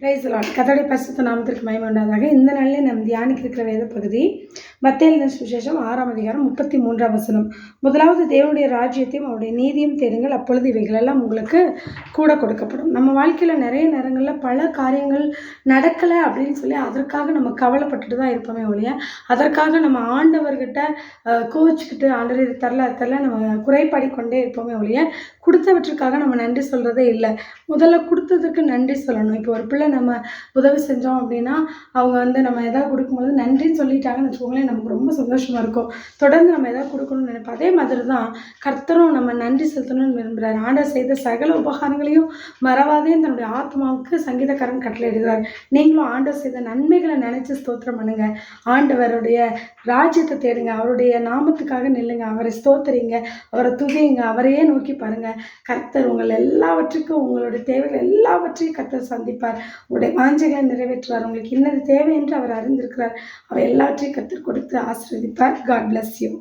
Praise the Lord. கர்த்தருடைய பரிசுத்த நாமத்திற்கு மகிமை உண்டாதாக. இந்த நாளிலே நாம் தியானிக்க இருக்கிற வேத பகுதி மத்தேயு எழுதின சுவிசேஷம் 6ஆம் அதிகாரம் 33ஆம் வசனம். முதலாவது தேவனுடைய ராஜ்யத்தையும் அவருடைய நீதியும் தேடுங்கள், அப்பொழுது இவைகளெல்லாம் உங்களுக்கு கூட கொடுக்கப்படும். நம்ம வாழ்க்கையில் நிறைய நேரங்களில் பல காரியங்கள் நடக்கலை அப்படின்னு சொல்லி அதற்காக நம்ம கவலைப்பட்டுட்டு தான் இருப்போமே ஒழிய, அதற்காக நம்ம ஆண்டவர்கிட்ட கோவிச்சுக்கிட்டு ஆண்டவர் இது தரல அது தரல நம்ம குறைபாடி கொண்டே இருப்போமே ஒழிய, கொடுத்தவற்றுக்காக நம்ம நன்றி சொல்கிறதே இல்லை. முதல்ல கொடுத்ததுக்கு நன்றி சொல்லணும். இப்போ ஒரு பிள்ளை நம்ம உதவி செஞ்சோம் அப்படின்னா அவங்க நம்ம எதாவது கொடுக்கும்போது நன்றின்னு சொல்லிட்டாங்கன்னு வச்சுக்கோங்களேன், நமக்கு ரொம்ப சந்தோஷமாக இருக்கும். தொடர்ந்து நம்ம எதாவது கொடுக்கணும்னு நினைப்போம். அதே மாதிரி தான் கர்த்தரும் நம்ம நன்றி செலுத்தணும்னு விரும்புகிறார். ஆண்டவர் செய்த சகல உபகாரங்களையும் மறவாதே தன்னுடைய ஆத்மாவுக்கு சங்கீதக்காரன் கட்டளையிடுகிறார். நீங்களும் ஆண்டவர் செய்த நன்மைகளை நினைச்சு ஸ்தோத்திரம் பண்ணுங்க. ஆண்டவருடைய ராஜ்யத்தை தேடுங்க, அவருடைய நாமத்துக்காக நில்லுங்க, அவரை ஸ்தோத்திரிங்க, அவரை துதியுங்க, அவரையே நோக்கி பாருங்க. கர்த்தர் உங்கள் எல்லாவற்றுக்கும் உங்களுடைய தேவைகள் எல்லாவற்றையும் கர்த்தர் சந்திப்பார். உங்களுடைய வாஞ்சைகளை நிறைவேற்றுவார். உங்களுக்கு இன்னது தேவை என்று அவர் அறிந்திருக்கிறார். அவர் எல்லாவற்றையும் கர்த்தர் கொடுத்து ஆசீர்வதிப்பார். God bless you.